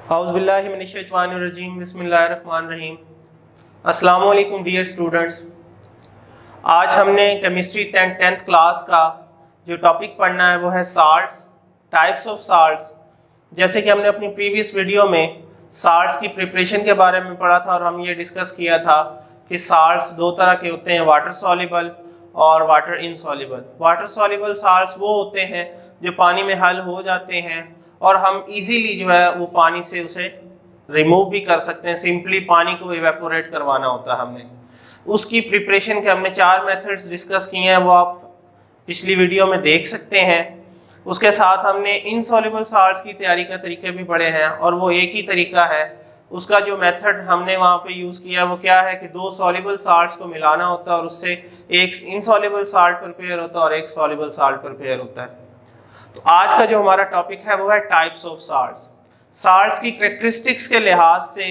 औज़ुबिल्लाहि मिनश्शैतानिर्रजीम बिस्मिल्लाहिर्रहमानिर्रहीम। अस्सलामु अलैकुम डियर स्टूडेंट्स। आज हमने केमिस्ट्री 10th क्लास का जो टॉपिक पढ़ना है वो है साल्ट्स, टाइप्स ऑफ साल्ट्स। जैसे कि हमने अपनी प्रीवियस वीडियो में साल्ट्स की प्रिपरेशन के बारे में पढ़ा था और हम ये डिस्कस किया था कि साल्ट्स दो तरह के होते हैं, वाटर सॉल्युबल और water insoluble. Water soluble salts वो होते हैं जो पानी में हल हो जाते हैं और हम इजीली जो है वो पानी से उसे रिमूव भी कर सकते हैं। सिंपली पानी को इवेपोरेट करवाना होता है हमने। उसकी प्रिपरेशन के हमने 4 मेथड्स डिस्कस किए हैं, वो आप पिछली वीडियो में देख सकते हैं। उसके साथ हमने इनसॉल्युबल साल्ट्स की तैयारी का तरीके भी पढ़े हैं और वो एक ही तरीका है। उसका जो मेथड हमने वहाँ पे यूज़ किया वो क्या है कि 2 सॉल्युबल साल्ट्स को मिलाना होता है और उससे एक इनसॉल्युबल साल्ट प्रिपेयर होता है और एक सॉल्युबल साल्ट प्रिपेयर होता है। तो आज का जो हमारा टॉपिक है वो है टाइप्स ऑफ साल्ट्स। साल्ट्स की कैरेक्टरिस्टिक्स के लिहाज से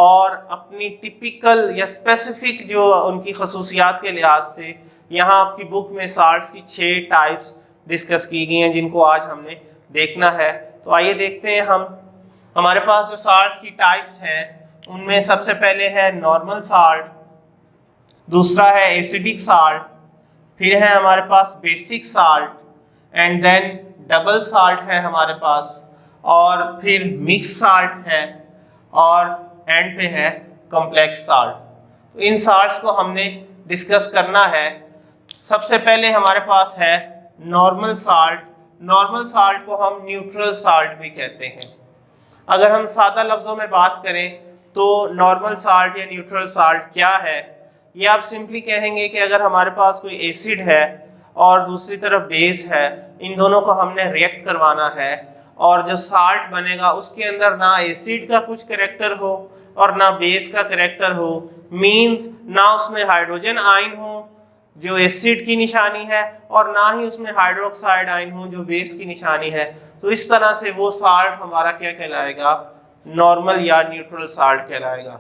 और अपनी टिपिकल या स्पेसिफिक जो उनकी खसूसियात के लिहाज से यहाँ आपकी बुक में साल्ट्स की 6 टाइप्स डिस्कस की गई हैं जिनको आज हमने देखना है। तो आइए देखते हैं हम। हमारे पास जो साल्ट्स की टाइप्स हैं उनमें सबसे पहले है नॉर्मल साल्ट, दूसरा है एसिडिक साल्ट, फिर है हमारे पास basic salt and then double salt है हमारे पास, और फिर मिक्स साल्ट है और एंड पे है कॉम्प्लेक्स साल्ट। तो इन साल्ट्स को हमने डिस्कस करना है। सबसे पहले हमारे पास है नॉर्मल साल्ट। नॉर्मल साल्ट को हम न्यूट्रल साल्ट भी कहते हैं। अगर हम सादा लफ्ज़ों में बात करें तो नॉर्मल साल्ट या न्यूट्रल साल्ट क्या है, ये आप सिंपली कहेंगे कि अगर हमारे पास कोई एसिड है और दूसरी तरफ बेस है, इन दोनों को हमने रिएक्ट करवाना है और जो साल्ट बनेगा उसके अंदर ना एसिड का कुछ करैक्टर हो और ना बेस का करैक्टर हो, मींस ना उसमें हाइड्रोजन आयन हो जो एसिड की निशानी है और ना ही उसमें हाइड्रोक्साइड आयन हो जो बेस की निशानी है। तो इस तरह से वो साल्ट हमारा क्या कहलाएगा, नॉर्मल या न्यूट्रल साल्ट कहलाएगा।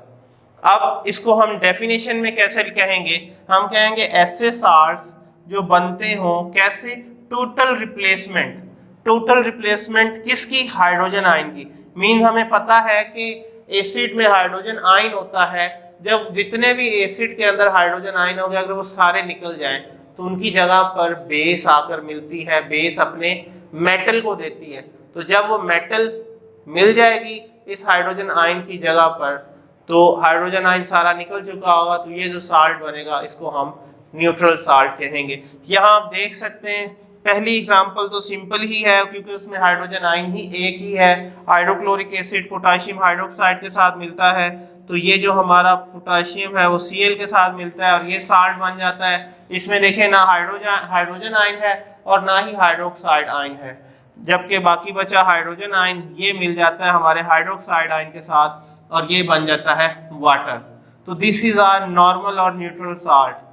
अब इसको हम डेफिनेशन में कैसे कहेंगे, हम कहेंगे ऐसे साल्ट्स जो बनते हो कैसे, टोटल रिप्लेसमेंट। टोटल रिप्लेसमेंट किसकी, हाइड्रोजन आयन की। मीन हमें पता है कि एसिड में हाइड्रोजन आयन होता है, जब जितने भी एसिड के अंदर हाइड्रोजन आयन हो गए अगर वो सारे निकल जाएं तो उनकी जगह पर बेस आकर मिलती है, बेस अपने मेटल को देती है। तो जब वो मेटल मिल जाएगी इस हाइड्रोजन आयन की जगह पर तो हाइड्रोजन आयन सारा निकल चुका होगा, तो ये जो साल्ट बनेगा इसको हम न्यूट्रल साल्ट कहेंगे। यहाँ आप देख सकते हैं पहली एग्जांपल तो सिंपल ही है क्योंकि उसमें हाइड्रोजन आयन ही एक ही है। हाइड्रोक्लोरिक एसिड पोटेशियम हाइड्रोक्साइड के साथ मिलता है, तो ये जो हमारा पोटेशियम है वो Cl के साथ मिलता है और ये साल्ट बन जाता है। इसमें देखें ना हाइड्रोजन आयन है और ना ही हाइड्रोक्साइड आयन है, जबकि बाकी बचा हाइड्रोजन आयन, ये मिल जाता है हमारे हाइड्रोक्साइड आयन के साथ और ये बन जाता है वाटर। तो दिस इज आवर नॉर्मल और न्यूट्रल साल्ट।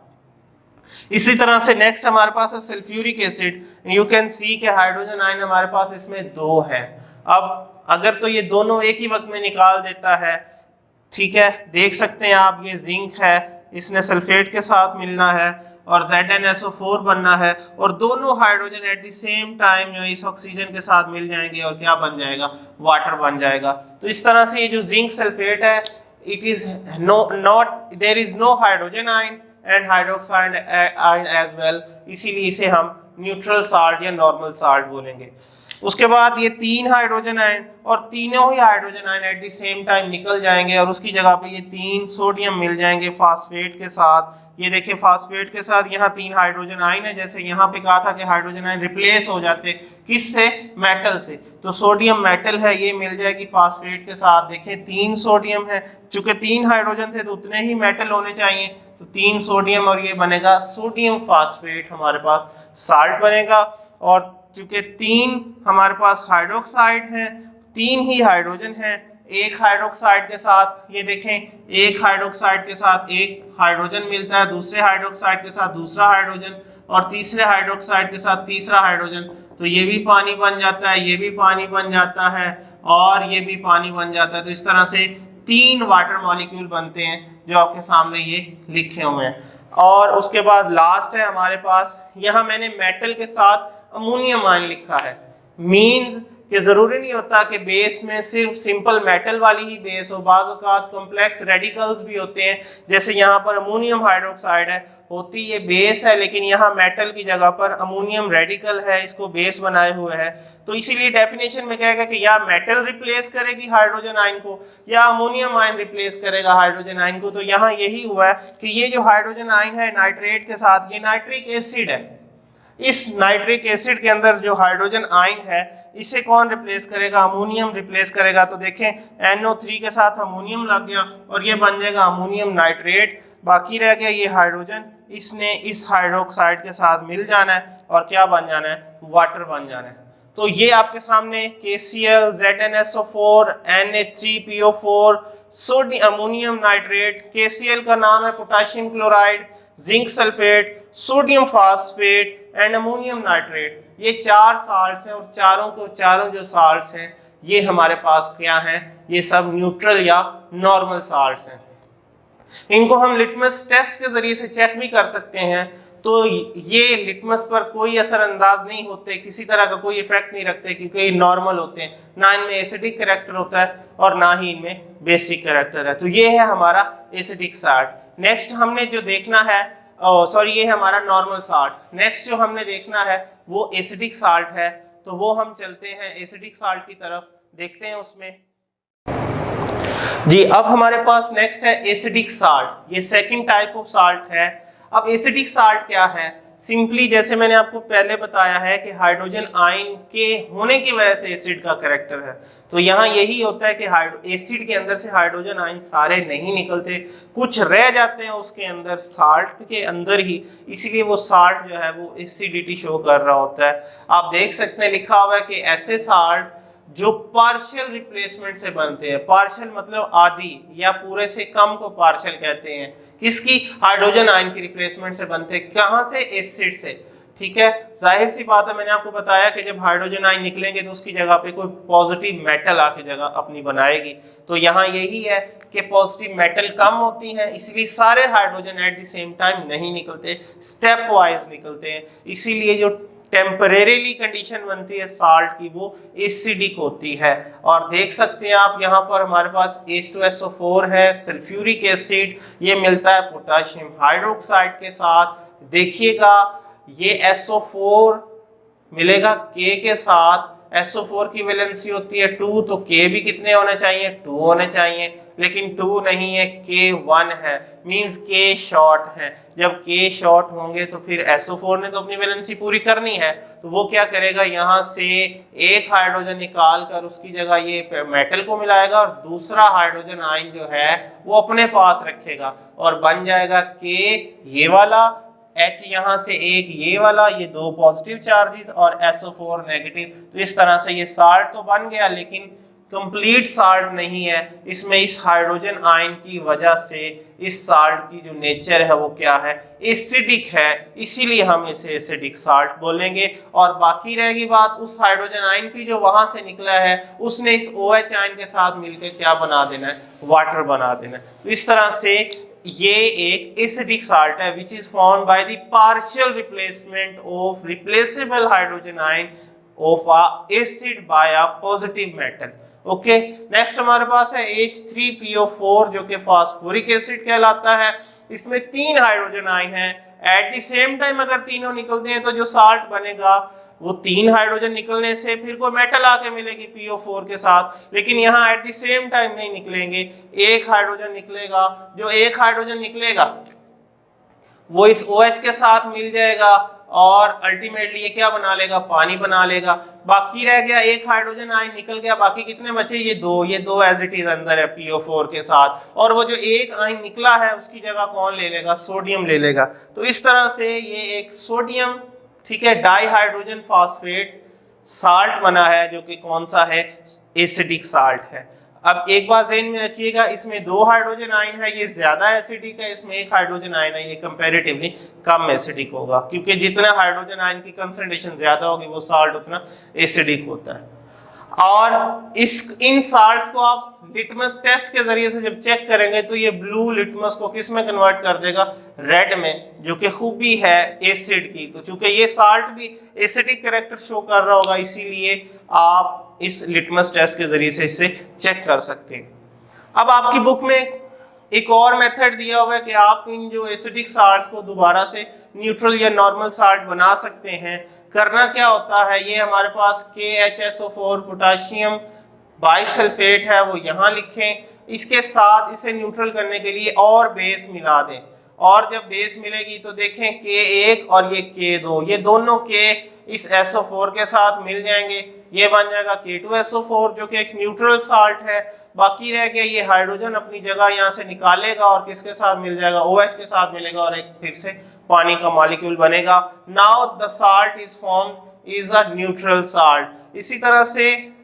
इसी तरह से नेक्स्ट हमारे पास है sulphuric acid. You can see कि हाइड्रोजन आयन हमारे पास इसमें 2 है। अब अगर तो ये दोनों एक ही वक्त में निकाल देता है, ठीक है, देख सकते हैं आप, ये जिंक है, इसने सल्फेट के साथ मिलना है और ZnSO4 बनना है और दोनों hydrogen eight the same time जो इस ऑक्सीजन के साथ मिल जाएंगे और क्या बन जाएगा, वाटर बन जाएगा। तो इस तरह से ये जो जिंक सल्फेट है, it is not, there is no hydrogen ion and hydroxide ion as well, इसीलिए इसे हम न्यूट्रल साल्ट या नॉर्मल साल्ट बोलेंगे। उसके बाद ये 3 हाइड्रोजन आयन और तीनों ही hydrogen ion at the same time निकल जाएंगे और उसकी जगह पे ये 3 सोडियम मिल जाएंगे फास्फेट के साथ। ये देखिए फास्फेट के साथ यहाँ 3 हाइड्रोजन आयन है, जैसे यहाँ पे कहा था कि हाइड्रोजन आयन रिप्लेस हो जाते किससे, मेटल से। तो सोडियम मेटल है, ये मिल जाएगी फास्फेट के साथ। देखें 3 सोडियम है, चूंकि 3 हाइड्रोजन थे तो उतने ही मेटल होने चाहिए, तो 3 सोडियम और ये बनेगा सोडियम फास्फेट, हमारे पास साल्ट बनेगा। और चूंकि 3 हमारे पास हाइड्रोक्साइड है, 3 ही हाइड्रोजन है, एक हाइड्रोक्साइड के साथ ये देखें, एक हाइड्रोक्साइड के साथ एक हाइड्रोजन मिलता है, दूसरे हाइड्रोक्साइड के साथ दूसरा हाइड्रोजन और तीसरे हाइड्रोक्साइड के साथ तीसरा हाइड्रोजन। तो ये भी पानी बन जाता है, ये भी पानी बन जाता है और ये भी पानी बन जाता है। तो इस तरह से 3 वाटर मॉलिक्यूल बनते हैं जो आपके सामने ये लिखे हुए हैं। और उसके बाद लास्ट है हमारे पास, यहाँ मैंने मेटल के साथ अमोनियम आयन लिखा है, मींस कि ज़रूरी नहीं होता कि बेस में सिर्फ सिंपल मेटल वाली ही बेस हो, बाज़ औक़ात कॉम्प्लेक्स रेडिकल्स भी होते हैं, जैसे यहाँ पर अमोनियम हाइड्रोक्साइड है, होती ये बेस है लेकिन यहाँ मेटल की जगह पर अमोनियम रेडिकल है, इसको बेस बनाए हुए है। तो इसीलिए डेफिनेशन में कहेगा कि या मेटल रिप्लेस करेगी हाइड्रोजन आयन को या अमोनियम आयन रिप्लेस करेगा हाइड्रोजन आयन को। तो यहाँ यही हुआ है कि ये जो हाइड्रोजन आयन है नाइट्रेट के साथ, ये नाइट्रिक एसिड है, इस नाइट्रिक एसिड के अंदर जो हाइड्रोजन आयन है इसे कौन रिप्लेस करेगा? अमोनियम रिप्लेस करेगा। तो देखें NO3 के साथ अमोनियम लग गया और ये बन जाएगा अमोनियम नाइट्रेट, बाकी रह गया ये हाइड्रोजन, इसने इस हाइड्रोक्साइड के साथ मिल जाना है और क्या बन जाना है? वाटर बन जाना है। तो ये आपके सामने KCl, ZnSO4, Na3PO4, sodium ammonium nitrate, KCl का नाम है potassium chloride, zinc sulphate, sodium phosphate and ammonium nitrate, ये 4 साल्ट्स हैं और चारों जो साल्ट्स हैं ये हमारे पास क्या हैं? ये सब न्यूट्रल या नॉर्मल साल्ट्स हैं। इनको हम लिटमस टेस्ट के जरिए से चेक भी कर सकते हैं। तो ये लिटमस पर कोई असरअंदाज नहीं होते, किसी तरह का कोई इफेक्ट नहीं रखते क्योंकि ये नॉर्मल होते हैं, ना इनमें एसिडिक कैरेक्टर होता है और ना ही इनमें बेसिक कैरेक्टर है। तो ये है हमारा एसिडिक साल्ट। नेक्स्ट हमने जो देखना है, ये हमारा नॉर्मल साल्ट। नेक्स्ट जो हमने देखना है वो एसिडिक साल्ट है। तो वो हम चलते हैं एसिडिक साल्ट की तरफ, देखते हैं उसमें जी। अब हमारे पास नेक्स्ट है एसिडिक साल्ट, ये सेकंड टाइप ऑफ साल्ट है। अब एसिडिक साल्ट क्या है? सिंपली जैसे मैंने आपको पहले बताया है कि हाइड्रोजन आयन के होने की वजह से एसिड का कैरेक्टर है। तो यहाँ यही होता है कि एसिड के अंदर से हाइड्रोजन आयन सारे नहीं निकलते, कुछ रह जाते हैं उसके अंदर, साल्ट के अंदर ही, इसीलिए वो साल्ट जो है वो एसिडिटी शो कर रहा होता है। आप देख सकते हैं लिखा हुआ है कि ऐसे साल्ट जो पार्शियल रिप्लेसमेंट से बनते हैं, पार्शियल मतलब आधी या पूरे से कम को पार्शियल कहते हैं, किसकी? हाइड्रोजन आयन की रिप्लेसमेंट से बनते हैं। कहां से? एसिड से। ठीक है, जाहिर सी बात है, मैंने आपको बताया कि जब हाइड्रोजन आयन निकलेंगे तो उसकी जगह पे कोई पॉजिटिव मेटल आके जगह अपनी बनाएगी। तो यहाँ यही है कि पॉजिटिव मेटल कम होती हैं, इसलिए सारे hydrogen eight the same time नहीं निकलते, स्टेप वाइज निकलते हैं। इसीलिए जो टेम्परेरीली कंडीशन बनती है साल्ट की वो एसिडिक होती है। और देख सकते हैं आप यहाँ पर हमारे पास H2SO4 है, सल्फ्यूरिक एसिड, ये मिलता है पोटेशियम हाइड्रोक्साइड के साथ। देखिएगा ये SO4 मिलेगा K के साथ, SO4 की वैलेंसी होती है 2, तो K भी कितने होने चाहिए? 2 होने चाहिए, लेकिन 2 नहीं है, K 1 है, मींस K शॉर्ट है। जब K शॉर्ट होंगे तो फिर SO4 ने तो अपनी वैलेंसी पूरी करनी है, तो वो क्या करेगा? यहाँ से एक हाइड्रोजन निकाल कर उसकी जगह ये मेटल को मिलाएगा और दूसरा हाइड्रोजन आयन जो है वो अपने पास रखेगा और बन जाएगा K ये वाला, H यहाँ से एक ये वाला, ये 2 पॉजिटिव चार्जेस और SO4 नेगेटिव। तो इस तरह से ये साल्ट तो बन गया लेकिन कंप्लीट साल्ट नहीं है। इसमें इस हाइड्रोजन आयन की वजह से इस साल्ट की जो नेचर है वो क्या है? एसिडिक है, इसीलिए हम इसे एसिडिक साल्ट बोलेंगे। और बाकी रहेगी बात उस हाइड्रोजन आयन की जो वहां से निकला है, उसने इस OH आयन के साथ मिलकर क्या बना देना है? वाटर बना देना है। तो इस तरह से ये एक एसिडिक साल्ट है which is formed by the partial replacement of replaceable hydrogen ion of a acid by a positive metal. Okay, next हमारे पास है H3PO4 जो कि फास्फोरिक एसिड कहलाता है। इसमें 3 हाइड्रोजन आयन है। एट द सेम टाइम अगर तीनों निकलते हैं तो जो साल्ट बनेगा वो 3 हाइड्रोजन निकलने से फिर कोई मेटल आके मिलेगी PO4 के साथ, लेकिन यहाँ एट द सेम टाइम नहीं निकलेंगे, एक हाइड्रोजन निकलेगा। जो एक हाइड्रोजन निकलेगा वो इस OH के साथ मिल जाएगा और अल्टीमेटली ये क्या बना लेगा? पानी बना लेगा। बाकी रह गया एक हाइड्रोजन आयन निकल गया, बाकी कितने बचे? ये दो एज इट इज अंदर है PO4 के साथ। और वो जो एक आयन निकला है उसकी जगह कौन ले लेगा? सोडियम ले लेगा। तो इस तरह से ये एक सोडियम, ठीक है, डाई हाइड्रोजन फास्फेट साल्ट बना है जो कि कौन सा है? एसिडिक साल्ट है। अब एक बात ज़हन में रखिएगा, इसमें 2 हाइड्रोजन आयन है, ये ज्यादा एसिडिक है, इसमें एक हाइड्रोजन आयन है, ये कंपैरेटिवली कम एसिडिक होगा, क्योंकि जितना हाइड्रोजन आयन की कंसंट्रेशन ज्यादा होगी वो साल्ट उतना एसिडिक होता है। और इन साल्ट्स को आप लिटमस टेस्ट के जरिए से जब चेक करेंगे तो ये ब्लू लिटमस को किस में कन्वर्ट कर देगा? रेड में, जो कि खूबी है एसिड की। तो चूंकि ये साल्ट भी एसिडिक कैरेक्टर शो कर रहा होगा, इसीलिए आप इस लिटमस टेस्ट के जरिए से इसे चेक कर सकते हैं। अब आपकी बुक में एक और मेथड दिया हुआ है कि आप इन जो एसिडिक साल्ट्स को दोबारा से न्यूट्रल या नॉर्मल साल्ट बना सकते हैं। करना क्या होता है, ये हमारे पास KHSO4 पोटाशियम बाइसल्फेट है, वो यहाँ लिखें। इसके साथ इसे न्यूट्रल करने के लिए और बेस मिला दें, और जब बेस मिलेगी तो देखें K1 और ये K2, ये दोनों K इस SO4 के साथ मिल जाएंगे, ये बन जाएगा K2SO4 जो कि एक न्यूट्रल साल्ट है। बाकी रह गया ये हाइड्रोजन अपनी जगह यहाँ से निकालेगा और किसके साथ मिल जाएगा, OH के साथ मिलेगा और एक फिर से पानी का मॉलिक्यूल बनेगा। Now the salt is formed is a neutral salt. इसी तरह से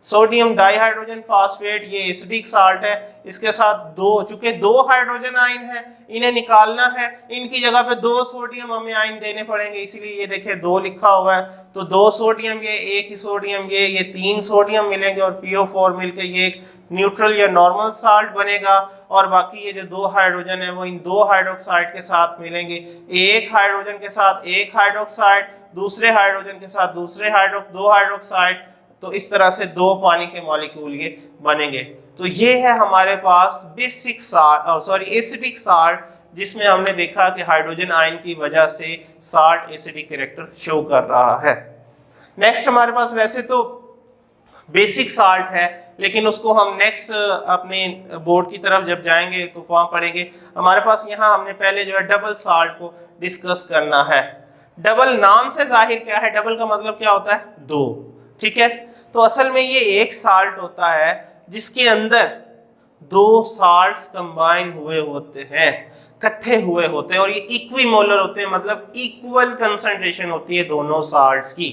सोडियम डाइहाइड्रोजन फास्फेट, ये एसिडिक साल्ट है, इसके साथ चूंकि दो हाइड्रोजन आयन है, इन्हें निकालना है, इनकी जगह पे 2 सोडियम हमें आयन देने पड़ेंगे, इसीलिए ये देखिए 2 लिखा हुआ है। तो 2 सोडियम ये, 1 सोडियम ये 3 सोडियम मिलेंगे और PO4 मिलके ये एक न्यूट्रल या नॉर्मल साल्ट बनेगा। और बाकी ये जो 2 हाइड्रोजन है वो इन 2 हाइड्रोक्साइड के साथ मिलेंगे, एक हाइड्रोजन के साथ एक हाइड्रोक्साइड, दूसरे हाइड्रोजन के साथ दूसरे 2 हाइड्रोक्साइड, तो इस तरह से 2 पानी के मॉलिक्यूल ये बनेंगे। तो ये है हमारे पास बेसिक साल्ट एसिडिक साल्ट, जिसमें हमने देखा कि हाइड्रोजन आयन की वजह से साल्ट एसिडिक कैरेक्टर शो कर रहा है। नेक्स्ट हमारे पास वैसे तो बेसिक साल्ट है, लेकिन उसको हम नेक्स्ट अपने बोर्ड की तरफ जब जाएंगे तो वहाँ पढ़ेंगे। हमारे पास यहाँ हमने पहले जो है डबल साल्ट को डिस्कस करना है। डबल नाम से जाहिर क्या है, डबल का मतलब क्या होता है, 2, ठीक है। तो असल में ये एक साल्ट होता है जिसके अंदर 2 साल्ट्स कंबाइन हुए होते हैं, इकट्ठे हुए होते हैं, और ये इक्विमोलर होते हैं, मतलब इक्वल कंसंट्रेशन होती है दोनों साल्ट्स की।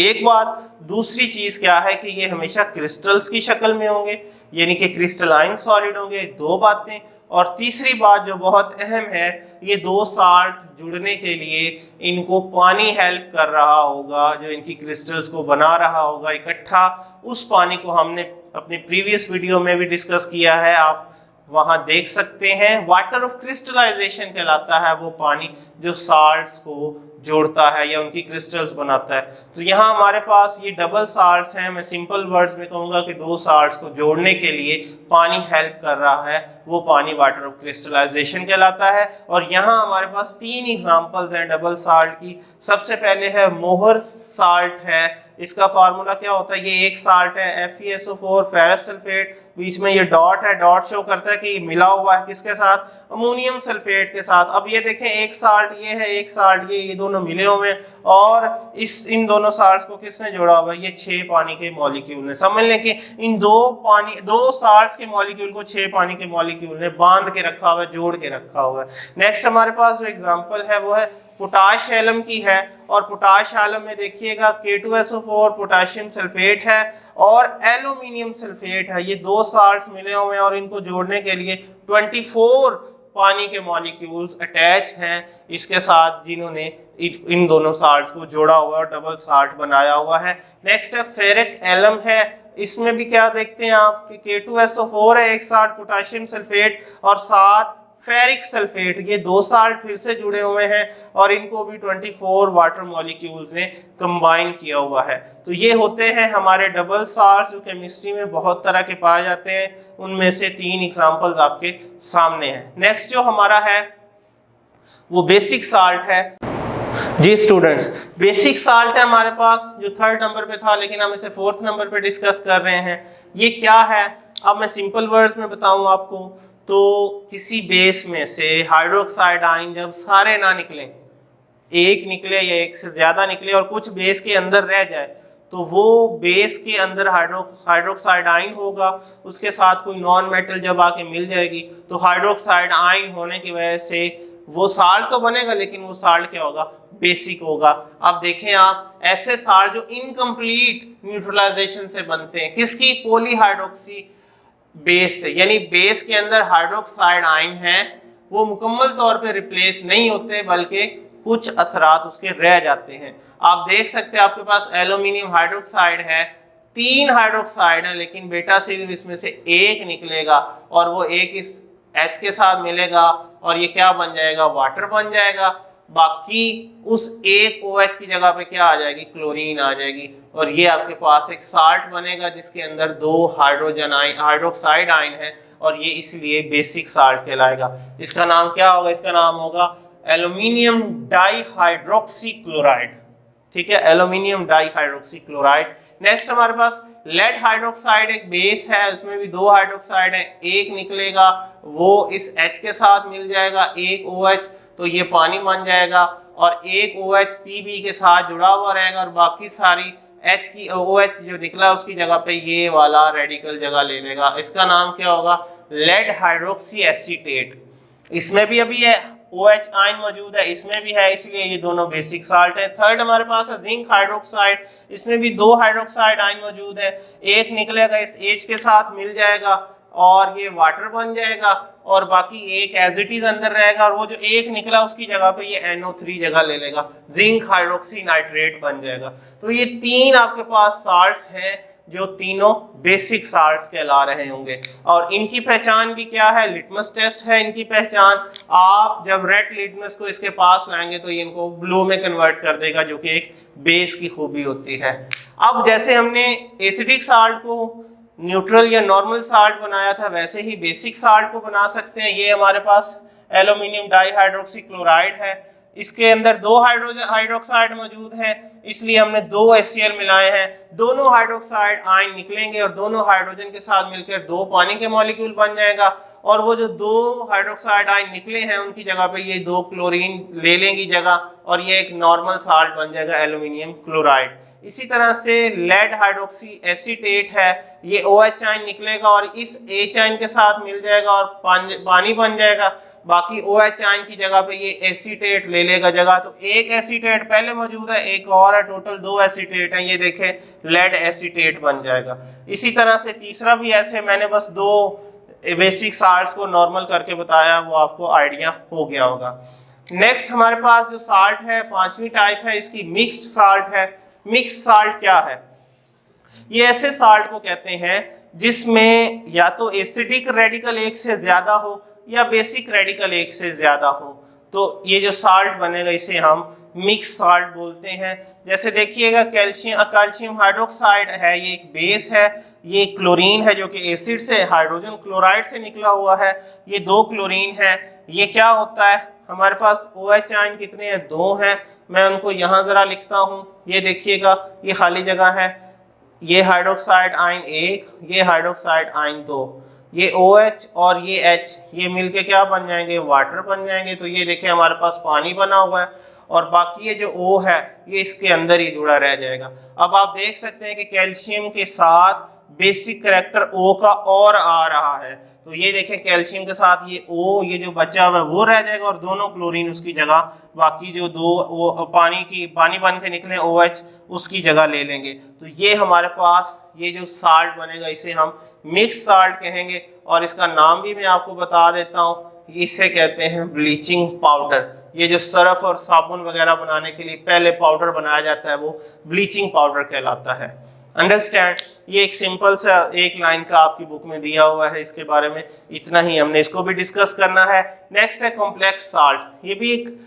एक बात, दूसरी चीज क्या है कि ये हमेशा क्रिस्टल्स की शक्ल में होंगे, यानी कि क्रिस्टलाइन सॉलिड होंगे। 2 बातें। और तीसरी बात जो बहुत अहम है, ये 2 साल्ट जुड़ने के लिए इनको पानी हेल्प कर रहा होगा, जो इनकी क्रिस्टल्स को बना रहा होगा इकट्ठा। उस पानी को हमने अपनी प्रीवियस वीडियो में भी डिस्कस किया है, आप वहां देख सकते हैं। वाटर ऑफ क्रिस्टलाइजेशन कहलाता है वो पानी जो साल्ट्स को जोड़ता है या उनकी क्रिस्टल्स बनाता है। तो यहाँ हमारे पास ये डबल साल्ट्स हैं। मैं सिंपल वर्ड्स में कहूँगा कि 2 साल्ट्स को जोड़ने के लिए पानी हेल्प कर रहा है, वो पानी वाटर ऑफ क्रिस्टलाइजेशन कहलाता है। और यहाँ हमारे पास 3 एग्जांपल्स हैं डबल साल्ट की। सबसे पहले है मोहर साल्ट है, इसका फार्मूला क्या होता है, ये एक साल्ट है FeSO4 फेरस सल्फेट, बीच में ये डॉट है, डॉट शो करता है कि मिला हुआ है किसके साथ, अमोनियम सल्फेट के साथ। अब ये देखें, एक साल्ट ये है, एक साल्ट ये दोनों मिले हुए हैं, और इन दोनों साल्ट्स को किसने जोड़ा हुआ है, ये 6 पानी के मॉलिक्यूल ने। समझ लें कि इन 2 साल्ट्स के मॉलिक्यूल को 6 पानी के मॉलिक्यूल ने बांध के रखा हुआ है, जोड़ के रखा हुआ है। नेक्स्ट हमारे पास जो एग्जाम्पल है वो है पोटाश एलम की है, और पोटाश एलम में देखिएगा K2SO4 पोटाशियम सल्फेट है और एल्यूमिनियम सल्फेट है। ये 2 साल्ट्स मिले हुए हैं और इनको जोड़ने के लिए 24 पानी के मॉलिक्यूल्स अटैच हैं इसके साथ, जिन्होंने इन दोनों साल्ट्स को जोड़ा हुआ और डबल साल्ट बनाया हुआ है। नेक्स्ट है फेरिक एलम है, इसमें भी क्या देखते हैं आप कि K2SO4 है, एक साल्ट पोटाशियम सल्फेट और 7 फेरिक सल्फेट, ये 2 साल्ट फिर से जुड़े हुए हैं और इनको भी 24 वाटर मॉलिक्यूल्स ने कंबाइन किया हुआ है। तो ये होते हैं हमारे डबल साल्ट जो केमिस्ट्री में बहुत तरह के पाए जाते हैं। उनमें से 3 एग्जांपल्स आपके सामने हैं। नेक्स्ट जो हमारा है वो बेसिक साल्ट है। जी स्टूडेंट्स, बेसिक साल्ट है हमारे पास जो 3rd नंबर पे था, लेकिन हम इसे 4th नंबर पे डिस्कस कर रहे हैं। ये क्या है, अब मैं सिंपल वर्ड्स में बताऊं आपको, तो किसी बेस में से हाइड्रोक्साइड आयन जब सारे ना निकलें, एक निकले या एक से ज्यादा निकले और कुछ बेस के अंदर रह जाए, तो वो बेस के अंदर हाइड्रोक्साइड आयन होगा, उसके साथ कोई नॉन मेटल जब आके मिल जाएगी तो हाइड्रोक्साइड आयन होने की वजह से वो साल्ट तो बनेगा, लेकिन वो साल्ट क्या होगा, बेसिक होगा। अब देखें आप, ऐसे साल्ट जो इनकम्प्लीट न्यूट्रलाइजेशन से बनते हैं, किसकी, पॉलीहाइड्रोक्सी बेस से, यानी बेस के अंदर हाइड्रोक्साइड आयन है, वो मुकम्मल तौर पे रिप्लेस नहीं होते बल्कि कुछ असरात उसके रह जाते हैं। आप देख सकते हैं आपके पास एल्यूमिनियम हाइड्रोक्साइड है, 3 हाइड्रोक्साइड है, लेकिन बेटा सिर्फ इसमें से एक निकलेगा और वो एक इस एस के साथ मिलेगा और ये क्या बन जाएगा, वाटर बन जाएगा। बाकी उस एक OH की जगह पे क्या आ जाएगी, क्लोरीन आ जाएगी, और ये आपके पास एक साल्ट बनेगा जिसके अंदर 2 हाइड्रोक्साइड आयन है, और ये इसलिए बेसिक साल्ट कहलाएगा। इसका नाम क्या होगा, इसका नाम होगा एल्यूमिनियम डाइहाइड्रोक्सी क्लोराइड। ठीक है, एल्यूमिनियम डाइहाइड्रोक्सी क्लोराइड। नेक्स्ट हमारे पास लेड हाइड्रोक्साइड एक बेस है, उसमें भी 2 हाइड्रोक्साइड है, एक निकलेगा वो इस H के साथ मिल जाएगा, एक OH, तो ये पानी बन जाएगा, और एक OH PB के साथ जुड़ा हुआ रहेगा, और बाकी सारी H की OH जो निकला उसकी जगह पे ये वाला रेडिकल जगह ले लेगा। इसका नाम क्या होगा, लेड हाइड्रोक्सी एसीटेट। इसमें भी अभी है OH आयन मौजूद है, इसमें भी है, इसलिए ये दोनों बेसिक साल्ट है। थर्ड हमारे पास है जिंक हाइड्रोक्साइड, इसमें भी 2 हाइड्रोक्साइड आयन मौजूद है, एक निकलेगा इस H के साथ मिल जाएगा और ये वाटर बन जाएगा, और बाकी एक एज इट इज अंदर रहेगा, और वो जो एक निकला उसकी जगह पे ये NO3 जगह ले लेगा, जिंक हाइड्रोक्सी नाइट्रेट बन जाएगा। तो ये 3 आपके पास साल्ट्स हैं जो तीनों बेसिक साल्ट्स कहला रहे होंगे, और इनकी पहचान भी क्या है, लिटमस टेस्ट है इनकी पहचान। आप जब रेड लिटमस को इसके पास लाएंगे तो ये इनको ब्लू में कन्वर्ट कर देगा, जो कि एक बेस की खूबी होती है। अब जैसे हमने एसिडिक साल्ट को न्यूट्रल या नॉर्मल साल्ट बनाया था, वैसे ही बेसिक साल्ट को बना सकते हैं। ये हमारे पास एल्यूमिनियम डाइहाइड्रोक्सी क्लोराइड है, इसके अंदर 2 हाइड्रोक्साइड मौजूद है, इसलिए हमने 2 HCl मिलाए हैं। दोनों हाइड्रोक्साइड आयन निकलेंगे और दोनों हाइड्रोजन के साथ मिलकर 2 पानी के मॉलिक्यूल बन जाएगा, और वो जो 2 हाइड्रोक्साइड आयन निकले हैं उनकी जगह पे ये 2 क्लोरीन ले लेंगी जगह, और ये एक नॉर्मल साल्ट बन जाएगा एल्यूमिनियम क्लोराइड। इसी तरह से लेड हाइड्रोक्सी एसीटेट है, ये OH आयन निकलेगा और इस H आयन के साथ मिल जाएगा और पानी बन जाएगा, बाकी OH आयन की जगह पे ये एसीटेट ले लेगा जगह। तो एक एसीटेट पहले मौजूद है, एक और है, टोटल 2 एसीटेट हैं, ये देखें लेड एसीटेट बन जाएगा। इसी तरह से तीसरा भी ऐसे, मैंने बस 2 बेसिक साल्ट्स को नॉर्मल करके बताया, वो आपको आइडिया हो गया होगा। नेक्स्ट हमारे पास जो साल्ट है 5वीं टाइप है, इसकी मिक्स्ड साल्ट है। मिक्स्ड साल्ट क्या है, ये ऐसे साल्ट को कहते हैं जिसमें या तो एसिडिक रेडिकल एक से ज्यादा हो या बेसिक रेडिकल एक से ज्यादा हो, तो ये जो साल्ट बनेगा इसे हम मिक्स साल्ट बोलते हैं। जैसे देखिएगा कैल्शियम हाइड्रोक्साइड है, ये एक बेस है, ये क्लोरीन है जो कि एसिड से हाइड्रोजन क्लोराइड से निकला हुआ है, ये 2 क्लोरीन है। ये क्या होता है, हमारे पास OH आयन कितने हैं, 2 हैं, मैं उनको यहाँ जरा लिखता हूँ, ये देखिएगा ये खाली जगह है, ये हाइड्रोक्साइड आयन 1, ये हाइड्रोक्साइड आयन 2, ये OH और ये H, ये मिलके क्या बन जाएंगे, वाटर बन जाएंगे। तो ये देखें हमारे पास पानी बना हुआ है, और बाकी ये जो O है ये इसके अंदर ही जुड़ा रह जाएगा। अब आप देख सकते हैं कि कैल्शियम के साथ बेसिक करैक्टर O का और आ रहा है, तो ये देखें कैल्शियम के साथ ये O, ये जो बचा हुआ है वो रह जाएगा, और दोनों क्लोरीन उसकी जगह, बाकी जो 2 पानी बन के निकले OH उसकी जगह ले लेंगे। तो ये हमारे पास ये जो साल्ट बनेगा इसे हम मिक्स साल्ट कहेंगे, और इसका नाम भी मैं आपको बता देता हूँ, इसे कहते हैं ब्लीचिंग पाउडर। ये जो सरफ और साबुन वगैरह बनाने के लिए पहले पाउडर बनाया जाता है वो ब्लीचिंग पाउडर कहलाता है। अंडरस्टैंड, ये एक सिंपल सा 1 लाइन का आपकी बुक में दिया हुआ है, इसके बारे में इतना ही हमने इसको भी डिस्कस करना है। नेक्स्ट है कॉम्प्लेक्स साल्ट, ये भी एक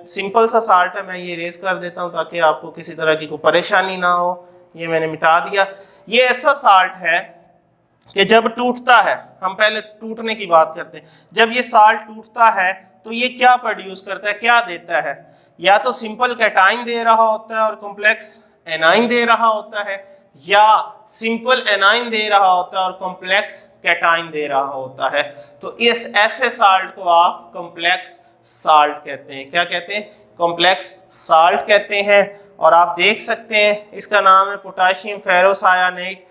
सिंपल सा साल्ट है, मैं ये रेज कर देता हूँ ताकि आपको किसी तरह की कोई परेशानी ना हो, ये मैंने मिटा दिया। ये ऐसा साल्ट है कि जब टूटता है, हम पहले टूटने की बात करते हैं, जब ये साल्ट टूटता है तो ये क्या प्रोड्यूस करता है, क्या देता है, या तो सिंपल कैटाइन दे रहा होता है और कॉम्प्लेक्स एनाइन दे रहा होता है, या सिंपल एनाइन दे रहा होता है और कॉम्प्लेक्स कैटाइन दे रहा होता है। तो इस ऐसे साल्ट को आप कॉम्प्लेक्स साल्ट कहते हैं। क्या कहते हैं, कॉम्प्लेक्स साल्ट कहते हैं। और आप देख सकते हैं इसका नाम है पोटाशियम फेरोसायानेट।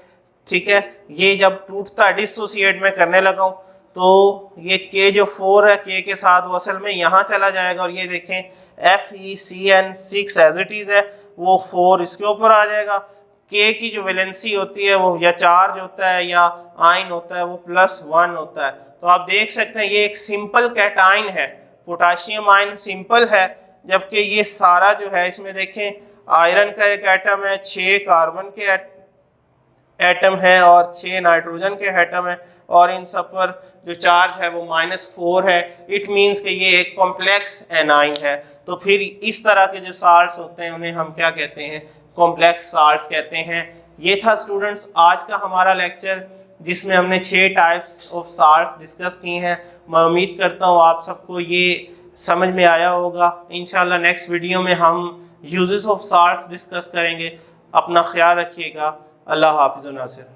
ठीक है, ये जब टूटता है, डिसोसिएट में करने लगा हूं, तो ये K जो 4 है, K के साथ वो असल में यहाँ चला जाएगा, और ये देखें FeCN6 एज इट इज है, वो 4 इसके ऊपर आ जाएगा। K की जो वैलेंसी होती है वो या चार्ज होता है या आयन होता है, वो +1 होता है। तो आप देख सकते हैं ये एक सिंपल कैटाइन है, पोटाशियम आयन सिंपल है, जबकि ये सारा जो है इसमें देखें आयरन का एक एटम है, 6 कार्बन के एटम है और 6 नाइट्रोजन के एटम है, और इन सब पर जो चार्ज है वो -4 है। इट मीन्स कि ये एक कॉम्प्लेक्स एनाइन है। तो फिर इस तरह के जो साल्ट्स होते हैं उन्हें हम क्या कहते हैं, कॉम्प्लेक्स साल्ट्स कहते हैं। ये था स्टूडेंट्स आज का हमारा लेक्चर, जिसमें हमने 6 टाइप्स ऑफ साल्ट्स डिस्कस की हैं। मैं उम्मीद करता हूँ आप सबको ये समझ में आया होगा। इंशाल्लाह नेक्स्ट वीडियो में हम यूजेस ऑफ साल्ट्स डिस्कस करेंगे। अपना ख्याल रखिएगा। अल्लाह हाफिज़ नासिर।